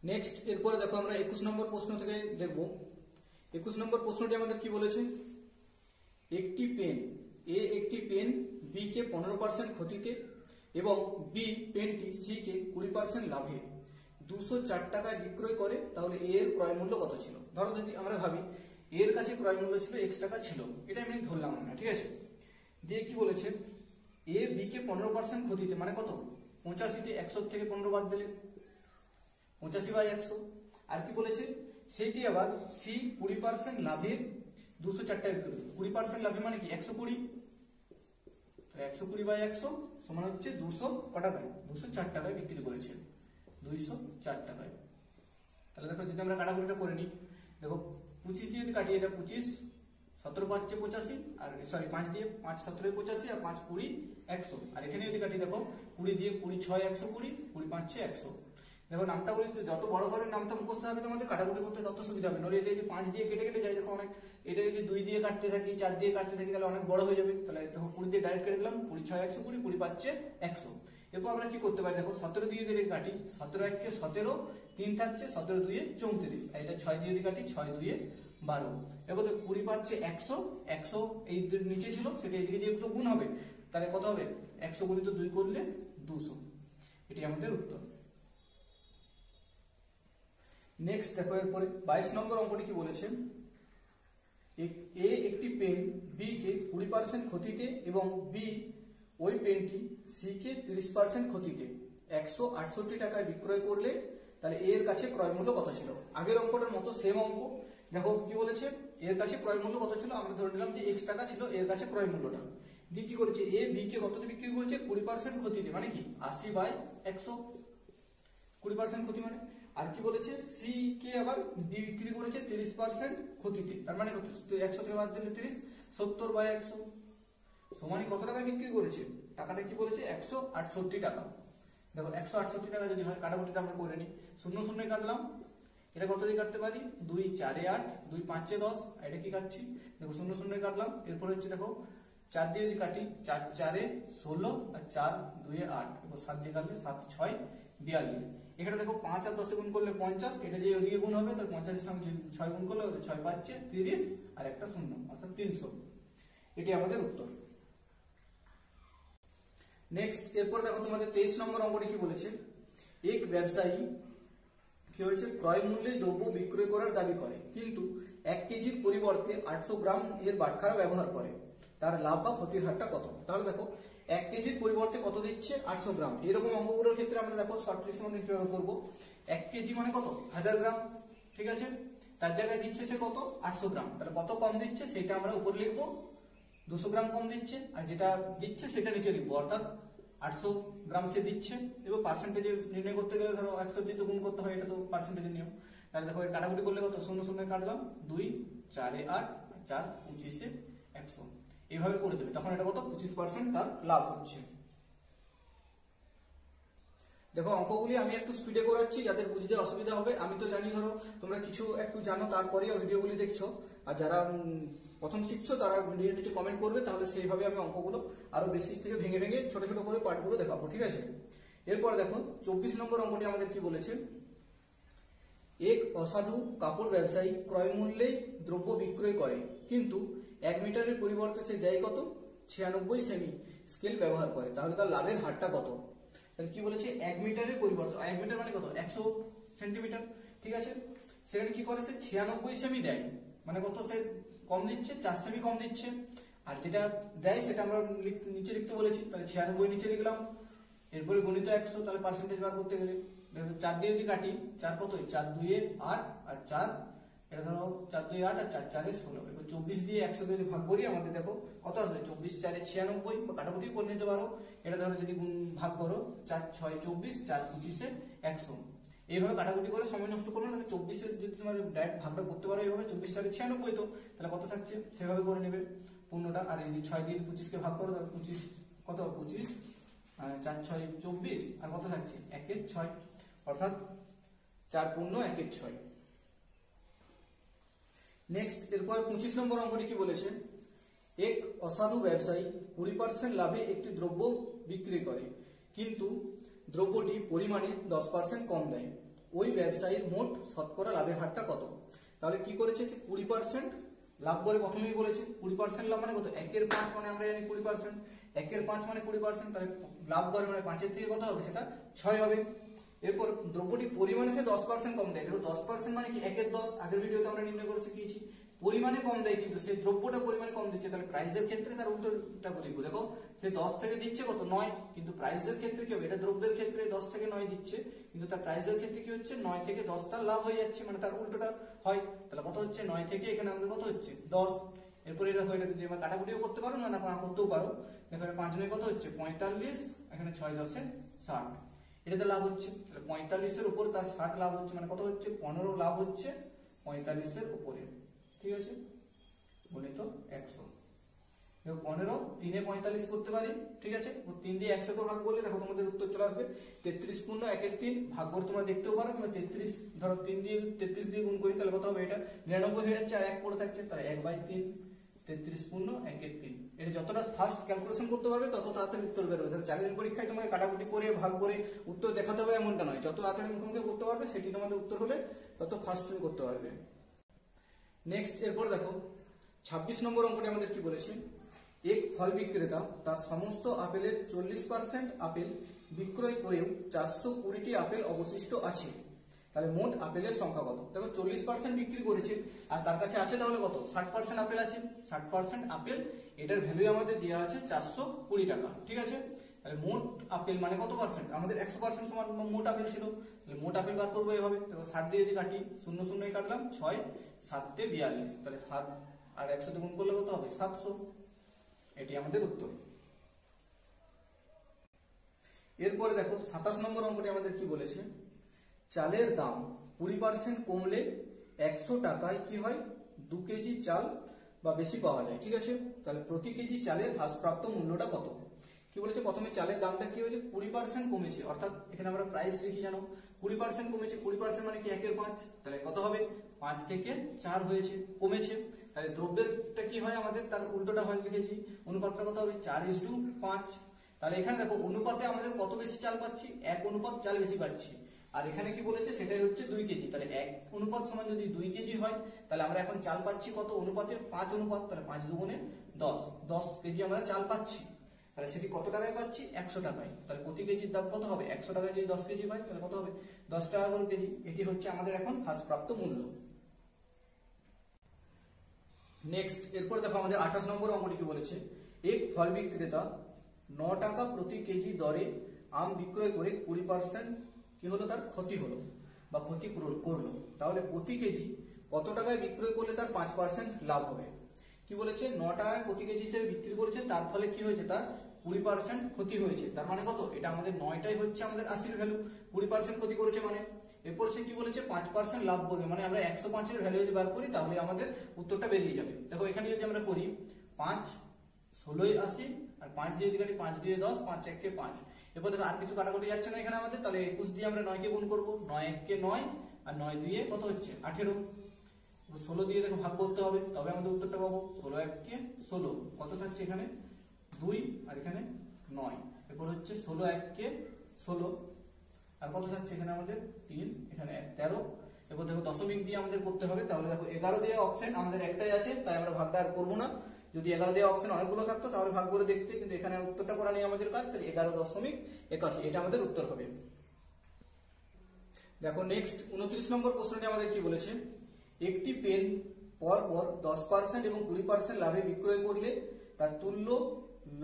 Next এরপরে দেখো আমরা 21 নম্বর প্রশ্ন থেকে দেখব। 21 নম্বর প্রশ্নটি আমাদের কি বলেছে, একটি পেন একটি পেন বি কে 15% ক্ষতিতে এবং বি পেনটি সি কে 20% লাভে 204 টাকায় বিক্রয় করে, তাহলে এ এর ক্রয় মূল্য কত ছিল। ধরো যদি আমরা ভাবি এর কাছে ক্রয় মূল্য ছিল x টাকা ছিল, এটা আমি ধরলাম না, ঠিক আছে। দিয়ে কি বলেছে, এ বি কে 15% ক্ষতিতে মানে কত, 85 তে 100 থেকে 15 বাদ দিলে 85/100। আর কি বলেছে, সেইটি আবার সি 20% লাভে 204 টাকা বিক্রি করে। 20% লাভে মানে কি 120, 120/100 সমান হচ্ছে 200 টাকায়, 204 টাকায় বিক্রি করেছে, 204 টাকায়। তাহলে দেখো যদি আমরা কাটাকুটিটা করে নিই, দেখো 25 দিয়ে যদি কাটি, এটা 25, 17 5 85, আর সরি 5 দিয়ে 5 17 85, আর 5 20 100। আর এখানে যদি কাটি দেখো 20 দিয়ে 20 6 120, 20 5 6 100। দেখো নামটা বলি, যত বড় ঘরের নামটা মুখস্থ হবে তোমাদের কাটাকুটি করতে তত সুবিধা হবে। নইলে এটা যদি 5 দিয়ে কেটে কেটে যায়, দেখো অনেক, এটা যদি 2 দিয়ে কাটতে থাকি 4 দিয়ে কাটতে থাকি তাহলে অনেক বড় হয়ে যাবে। তাহলে দেখো 20 দিয়ে ডাইরেক্ট কেটে দিলাম, 20 6 120, 20 5 100। এরপর আমরা কি করতে পারি, দেখো 17 দিয়ে যদি কাটি, 17 1 কে 17, 3 থাকছে, 17 2 এ 34, আর এটা 6 দিয়ে যদি কাটি, 6 2 এ 12। এরপর 20 5 100, 100 এই নিচে ছিল সেটা এদিকে যেহেতু গুণ হবে, তাহলে কত হবে, 100 গুণিত 2 করলে 200। এটি আমাদের উত্তর। নেক্সট দেখো এরপরে 22 নম্বর অঙ্কটি কি বলেছে, এ একটি পেন বি কে 20% ক্ষতিতে এবং বি ওই পেনটি সি কে 30% ক্ষতিতে 168 টাকায় বিক্রয় করলে, তাহলে এর কাছে ক্রয় মূল্য কত ছিল। আগের অঙ্কটার মতো সেম অঙ্ক। দেখো কি বলেছে, এর কাছে ক্রয় মূল্য কত ছিল, আমরা ধরে নিলাম যে x টাকা ছিল এর কাছে ক্রয় মূল্যটা। দিয়ে কি করেছে, এ বি কে কততে বিক্রি করেছে, 20% ক্ষতিতে মানে কি 80/100, 20% ক্ষতি মানে। আর কি বলেছে, সি কে আবার বি বিক্রি করেছে 30% ক্ষতিতে, তার মানে কত, 100 থেকে বাদ দিলে 30, 70/100 সমানই কত টাকা বিক্রি করেছে, টাকাটা কি বলেছে 168 টাকা। দেখো 168 টাকা যদি হয়, কাটাকুটিটা আমরা করে নিই, 0 0 কাটলাম, এটা কত দিয়ে কাটতে পারি, 2 4 8, 2 5 10, এটা কি কাটছি, দেখো 0 0 কাটলাম। এরপর হচ্ছে দেখো 4 দিয়ে যদি কাটি, 4 4 16, আর 4 2 8, এরপর 7 দিয়ে কাটলে 7 6 42। এখানে দেখো 5 আর 10 গুণ করলে 50, এটা যে ওদিকে গুণ হবে তাহলে 50 এর সঙ্গে 6 গুণ করলে 6 5 30, আর একটা 0 অর্থাৎ 300। এটি আমাদের উত্তর। নেক্সট এরপর দেখো তোমাদের 23 নম্বর অঙ্কটি কি বলেছে, এক ব্যবসায়ী কি হয়েছে, ক্রয় মূল্যে দ্রব্য বিক্রয় করার দাবি করে, কিন্তু 1 কেজির পরিবর্তে 800 গ্রাম এর বাটখারা ব্যবহার করে, তার লাভ বা ক্ষতির হারটা কত। তাহলে দেখো 1 কেজির পরিবর্তে কত দিচ্ছে, 800 গ্রাম। এরকম অঙ্কগুলোর ক্ষেত্রে আমরা দেখো শর্ট ট্রিক্স মধ্যে কিভাবে করবো, 1 কেজি মানে কত, 1000 গ্রাম, ঠিক আছে। তার জায়গায় দিচ্ছে সে কত, 800 গ্রাম, তাহলে কত কম দিচ্ছে সেটা আমরা উপরে লিখবো, 200 গ্রাম কম দিচ্ছে, আর যেটা দিচ্ছে সেটা নিচে লিখবো, অর্থাৎ 800 গ্রাম সে দিচ্ছে। এবার পার্সেন্টেজ নির্ণয় করতে গেলে ধরো 100 দিয়ে তো গুণ করতে হয়, এটা তো পার্সেন্টেজের নিয়ম। তাহলে দেখো এর কাটাকুটি করলে কত, 0 0 কাটলাম, 2 4 8, 4 25 100, এইভাবে করে দেবে, তখন এটা কত 25% তার লাভ হচ্ছে। দেখো অঙ্কগুলি আমি একটু স্পিডে করাচ্ছি যাদের বুঝতে অসুবিধা হবে। আমি তো জানি ধরো তোমরা কিছু একটু জানো, তারপরেও ভিডিওগুলি দেখছো, আর যারা প্রথম শিখছো তারা ভিডিওর নিচে কমেন্ট করবে, তাহলে সেইভাবে আমি অঙ্কগুলো আরো বেসিক থেকে ভেঙে ভেঙে ছোট ছোট করে পার্টগুলো দেখাবো, ঠিক আছে। এরপর দেখো 24 নম্বর অঙ্কটি আমাদের কি বলেছে, এক অসাধু কাপড় ব্যবসায়ী ক্রয় মূল্যেই দ্রব্য বিক্রয় করে, কিন্তু 1 মিটারের পরিবর্তে সে দেয় কত, 96 সেমি স্কেল ব্যবহার করে, তাহলে তার লাভের হারটা কত। তাহলে কি বলেছে, 1 মিটারের পরিবর্তে, 1 মিটার মানে কত, 100 সেন্টিমিটার, ঠিক আছে। সেখানে কি করে, সে 96 সেমি দেয়, মানে কত সে কম দিচ্ছে, 4 সেমি কম দিচ্ছে। আর যেটা দেয় সেটা আমরা নিচে লিখতে বলেছি, তাহলে 96 নিচে লিখলাম, এরপরে গণিত 100, তাহলে পার্সেন্টেজ বার করতে গেলে 4 দিয়ে যদি কাটি, 4 কত, 4 2 8, আর 4 এটা ধরো 4 2 8, আর 4 4 16। এবার 24 দিয়ে 100 যদি ভাগ করি আমাদের দেখো কত আসবে, 24 4 96, বা কাটাকুটি করে নিতে পারো। এটা ধরো যদি ভাগ করো, 4 6 24, 4 25 100, এইভাবে কাটাকুটি করে সময় নষ্ট করবে না। 24 যদি তোমার ডাইরেক্ট ভাগটা করতে পারো এইভাবে, 24 4 96, তো তাহলে কত থাকছে সেভাবে করে নেবে পূর্ণটা। আর এই 6 দিয়ে 25 কে ভাগ করো, 25 কত, 25 4 6 24, আর কত থাকছে 1 এর 6, অর্থাৎ 4 পূর্ণ 1 এর 6। নেক্সট এরপর 25 নম্বর অঙ্কটি কি বলেছে, এক অসাধু ব্যবসায়ী 20% লাভে একটি দ্রব্য বিক্রি করে, কিন্তু দ্রব্যটি পরিমাণে 10% কম দেয়, ওই ব্যবসায়ীর মোট শতকরা লাভের হারটা কত। তাহলে কি করেছে, সে 20% লাভ করে, প্রথমেই বলেছে 20% লাভ মানে কত, 1/5 মানে আমরা জানি 20%, 1/5 মানে 20%, তাহলে লাভ করে মানে 5 থেকে কত হবে, সেটা 6 হবে। এরপর দ্রব্যটি পরিমাণে সে 10% কম দেয়। দেখো 10% মানে কি 1/10, আগের ভিডিওতে আমরা নির্ণয় করে শিখিয়েছি। পরিমাণে কম দেয় কিন্তু সেই দ্রব্যটা পরিমাণে কম দিচ্ছে, তাহলে প্রাইসের ক্ষেত্রে তার উল্টোটা বলিব। দেখো সে 10 থেকে দিচ্ছে কত 9, কিন্তু প্রাইসের ক্ষেত্রে কি হবে, এটা দ্রব্যের ক্ষেত্রে 10 থেকে 9 দিচ্ছে, কিন্তু তার প্রাইসের ক্ষেত্রে কি হচ্ছে 9 থেকে 10 তার লাভ হয়ে যাচ্ছে, মানে তার উল্টোটা হয়। তাহলে কত হচ্ছে 9 থেকে এখানে আমাদের কত হচ্ছে 10। এরপর এটা হয়ে যদি আমরা কাটাকুটিও করতে পারো না করতেও পারো। দেখো 5 9 কত হচ্ছে 45, এখানে 6 10 60, এটাতে লাভ হচ্ছে। তাহলে 45 এর উপর তার 60 লাভ হচ্ছে, মানে কত হচ্ছে 15 লাভ হচ্ছে 45 এর উপরে। ঠিক আছে, গুণিত 100। দেখো 15 3 এ 45 করতে পারি, ঠিক আছে, 3 দিয়ে 100 কে ভাগ করলে দেখো তোমাদের উত্তর চলে আসবে 33 পূর্ণ 1/3। ভাগ করে তোমরা দেখতেও পারো, কিংবা 33 ধরো 3 দিয়ে 33 দিয়ে গুণ করি, তাহলে কত হবে, এটা 99 হয়ে যাচ্ছে, আর 1 পড়ে থাকছে, তাহলে 1/3 33 পূর্ণ 1/3। এটা যতটা ফাস্ট ক্যালকুলেশন করতে পারবে তত তাড়াতাড়ি উত্তর বের হবে। চাকরির পরীক্ষায় তোমাকে কাটাকুটি করে ভাগ করে উত্তর দেখাতে হবে এমনটা নয়, যত তাড়াতাড়ি মুখোমুখি করতে পারবে সেটি তোমাদের উত্তর হলে তত ফাস্ট তুমি করতে পারবে। নেক্সট এরপর দেখো 26 নম্বর অঙ্কটি আমাদের কি বলেছে, এক ফল বিক্রেতা তার সমস্ত আপেলের 40% আপেল বিক্রয় করেও 420টি আপেল অবশিষ্ট আছে, তাহলে মোট আপেলের সংখ্যা কত। দেখো 40% বিক্রি করেছে আর তার কাছে আছে তাহলে কত 60% আপেল আছে, 60% আপেল, এটার ভ্যালু আমাদের দেওয়া আছে 420 টাকা। ঠিক আছে, তাহলে মোট আপেল মানে কত পার্সেন্ট, আমাদের 100% সমান মোট আপেল ছিল, তাহলে মোট আপেল বার করবো এভাবে। দেখো 60 দিয়ে যদি কাটি 0 0 কাটলাম, 6 7 তে 42, তাহলে 7 আর 100 তে গুণ করলে কত হবে 700, এটি আমাদের উত্তর। এরপরে দেখো 27 নম্বর অঙ্কটি আমাদের কি বলেছে, চালের দাম 20% কমলে 100 টাকায় কি হয় 2 কেজি চাল বা বেশি পাওয়া যায়। ঠিক আছে, তাহলে প্রতি কেজি চালের হ্রাসপ্রাপ্ত মূল্যটা কত। কি বলেছে, প্রথমে চালের দামটা কি হয়েছে 20% কমেছে, অর্থাৎ এখানে আমরা প্রাইস লিখি জানো 20% কমেছে, 20% মানে কি 1/5, তাহলে কত হবে 5 থেকে 4 হয়েছে, কমেছে। তাহলে দ্রব্যেরটা কি হয় আমাদের, তার উল্টোটা হয় লিখেছি, অনুপাতটা কত হবে 4:5। তাহলে এখানে দেখো অনুপাতে আমাদের কত বেশি চাল পাচ্ছি, 1 অনুপাত চাল বেশি পাচ্ছি, আর এখানে কি বলেছে সেটাই হচ্ছে 2 কেজি। তাহলে 1 অনুপাত সমান যদি 2 কেজি হয়, তাহলে আমরা এখন চাল পাচ্ছি কত অনুপাতে 5 অনুপাত, তাহলে 5 দুগুণে 10 কেজি আমরা চাল পাচ্ছি। তাহলে সেটি কত টাকায় পাচ্ছি 100 টাকায়। তাহলে প্রতি কেজির দাম কত হবে 100 টাকায় যদি 10 কেজি হয় তাহলে কত হবে 10 টাকা করে কেজি। এটি হচ্ছে আমাদের এখন হ্রাসপ্রাপ্ত মূল্য। নেক্সট এরপর দেখো আমাদের 28 নম্বর অঙ্কটি কি বলেছে, এক ফল বিক্রেতা 9 টাকা প্রতি কেজি দরে আম বিক্রয় করে 20% কি হলো তার ক্ষতি হলো বা ক্ষতি করলো, তাহলে প্রতি কেজি কত টাকায় বিক্রয় করলে তার 5% লাভ হবে। কি বলেছে 9 টাকায় প্রতি কেজি হিসেবে বিক্রি করেছে, তার ফলে কি হয়েছে তার 20% ক্ষতি হয়েছে, তার মানে কত, এটা আমাদের 9টাই হচ্ছে আমাদের 80 ভ্যালু, 20% ক্ষতি করেছে মানে। এরপর সে কি বলেছে 5% লাভ করবে, মানে আমরা 105 এর ভ্যালু যদি বার করি তাহলে আমাদের উত্তরটা বেরিয়ে যাবে। দেখো এখানে যদি আমরা করি 5 16 80 আর 5 দিয়ে যদি কাটি 5 দিয়ে 10 5 1 কে 5। এরপর দেখো আর কিছু কাটাকুটি যাচ্ছে না এখানে আমাদের, তাহলে 21 দিয়ে আমরা 9 কে গুণ করব, 9 1 কে 9 আর 9 2 এ কত হচ্ছে 18। 16 দিয়ে দেখো ভাগ করতে হবে, তবে আমাদের উত্তরটা পাবো। 16 1 কে 16, কত থাকছে এখানে 2 আর এখানে 9। এরপর হচ্ছে 16 1 কে 16 আর কত থাকছে এখানে আমাদের 3, এখানে 13। এরপর দেখো দশমিক দিয়ে আমাদের করতে হবে, তাহলে দেখো 11 দিয়ে অপশন আমাদের একটাই আছে, তাই আমরা ভাগটা আর করবো না। যদি 11 দিয়ে অপশন অনেকগুলো থাকতো তাহলে ভাগ করে দেখতে, কিন্তু এখানে উত্তরটা করা নেই আমাদের কাজ, তাহলে 11.81 এটা আমাদের উত্তর হবে। দেখো নেক্সট 29 নম্বর প্রশ্নটি আমাদের কি বলেছে, একটি পেন পর 10% এবং 20% লাভে বিক্রয় করলে তার তুল্য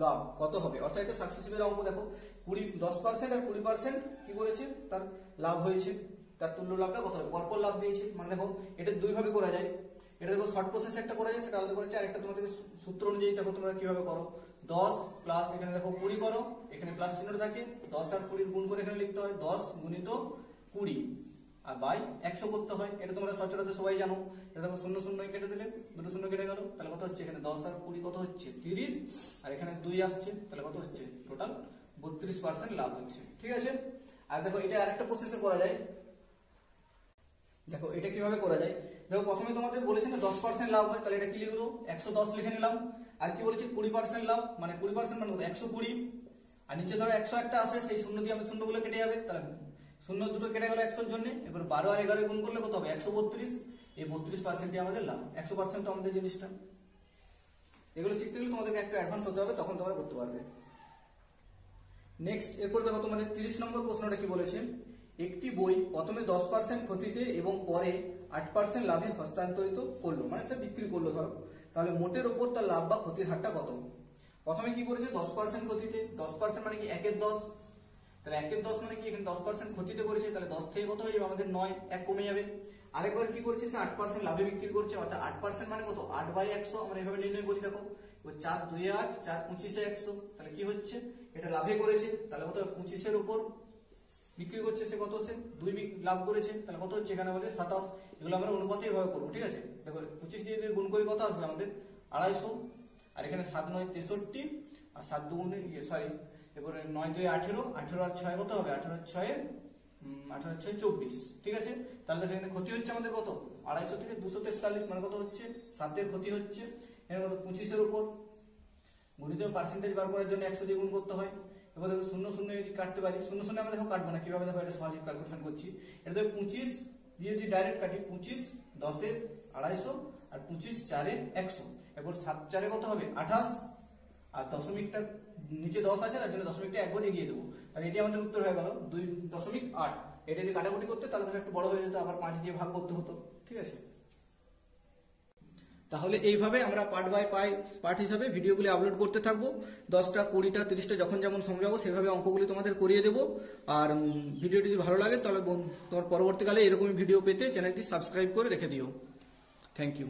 লাভ কত হবে, অর্থাৎ এটা সাকসেসিভের অঙ্ক। দেখো 10% আর 20% কি করেছে তার লাভ হয়েছে, তার তুল্য লাভটা কত হবে, পরপর লাভ দিয়েছে। মানে দেখো এটা দুই ভাবে করা যায়, এটা দেখো শর্ট প্রসেস একটা করা যায়, সেটা আলাদা করেছে, আর একটা তোমাদের সূত্র অনুযায়ী দেখো তোমরা কিভাবে করো। 10 প্লাস এখানে দেখো 20 করো, এখানে প্লাস চিহ্নটা থাকে, 10 আর 20 গুণ করে এখানে লিখতে হয় 10 গুণিত 20 আর বাই 100 করতে হয়। এটা তোমরা সচরাচর সবাই জানো। এটা দেখো 0 0 কেটে দিলে, দুটো 0 কেটে গেল, তাহলে কত হচ্ছে এখানে 10 আর 20 কত হচ্ছে 30, আর এখানে 2 আসছে, তাহলে কত হচ্ছে টোটাল 32% লাভ হচ্ছে। ঠিক আছে, আর দেখো এটা আরেকটা প্রসেসে করা যায়। দেখো এটা কিভাবে করা যায়, দেখো প্রথমে তোমাদের বলেছে না 10% লাভ হয়, তাহলে এটা কি লিখলো 110 লিখে নিলাম। আর কি বলেছে 20% লাভ, মানে 20% মানে 120, আর নিচে ধরো 100 একটা আসে, সেই শূন্য দিয়ে আমি শূন্যগুলো কেটে যাবে, তাহলে শূন্য দুটো কেটে গেল 100 জন্য। এবার 12 আর 11 গুণ করলে কত হবে? 132। এই 32% আমাদের লাভ, 100% তো আমাদের জিনিসটা। এগুলো শিখতে গেলে তোমাদেরকে একটু অ্যাডভান্স হতে হবে, তখন তোমরা করতে পারবে। নেক্সট, এরপর দেখো তোমাদের 30 নম্বর প্রশ্নটা কি বলেছে, একটি বই প্রথমে 10% ক্ষতিতে এবং পরে 8% লাভে হস্তান্তরিত করলো, মানে সে বিক্রি করলো ধরো, তাহলে মোটের উপর তার লাভ বা ক্ষতির হারটা কত? প্রথমে কি করেছে? 10% ক্ষতিতে, 10% মানে কি 1 এর 10, তাহলে 1 এর 10 মানে কি এখানে 10% ক্ষতিতে করেছে, তাহলে 10 থেকে কত হয়ে যাবে আমাদের 9, 1 কমে যাবে। আরেকবার কি করেছে? সে 8% লাভে বিক্রি করছে, অর্থাৎ 8% মানে কত? 8/100 আমরা এভাবে নির্ণয় করি। দেখো 4 2 8, 4 25 100, তাহলে কি হচ্ছে? এটা লাভে করেছে, তাহলে কত? 25 এর উপর বিক্রি করছে সে, কত? সে 2 লাভ করেছে, তাহলে কত হচ্ছে এখানে আমাদের 27। এগুলো আমরা অনুপাতে এভাবে করবো, ঠিক আছে? দেখো 25 দিয়ে যদি গুণ করে কত আসবে আমাদের? 250, আর এখানে 7 9 63, আর 7 2 এরপরে 9 2 18, 18 আর 6 কত হবে? 18 6 24, ঠিক আছে? তাহলে দেখো এখানে ক্ষতি হচ্ছে আমাদের কত? 250 থেকে 243, মানে কত হচ্ছে? 7 এর ক্ষতি হচ্ছে। এখানে কত? 25 এর উপর গুণিত পার্সেন্টেজ বার করার জন্য 100 দিয়ে গুণ করতে হয়। এবার দেখো 0 0 যদি কাটতে পারি, 0 0 আমরা দেখো কাটবো না, কিভাবে দেখো এটা সহজে ক্যালকুলেশন করছি। এটা দেখো 25 দিয়ে যদি ডাইরেক্ট কাটি, 25 10 এর 250 আর 25 4 এর 100, এরপর 7 4 এ কত হবে? 28, আর দশমিকটা নিচে 10 আছে, তার জন্য দশমিকটা একবার এগিয়ে দেবো, তাহলে এটি আমাদের উত্তর হয়ে গেল 2.8। এটা যদি কাটাকুটি করতে তাহলে দেখো একটু বড় হয়ে যেত, আবার 5 দিয়ে ভাগ করতে হতো, ঠিক আছে? তাহলে এইভাবে আমরা পার্ট বাই পার্ট হিসাবে ভিডিওগুলি আপলোড করতে থাকবো। 10টা 20টা 30টা যখন যেমন সময় পাবো সেভাবে অঙ্কগুলি তোমাদের করিয়ে দেবো। আর ভিডিওটি যদি ভালো লাগে তাহলে তোমার পরবর্তীকালে এরকমই ভিডিও পেতে চ্যানেলটি সাবস্ক্রাইব করে রেখে দিও। Thank you.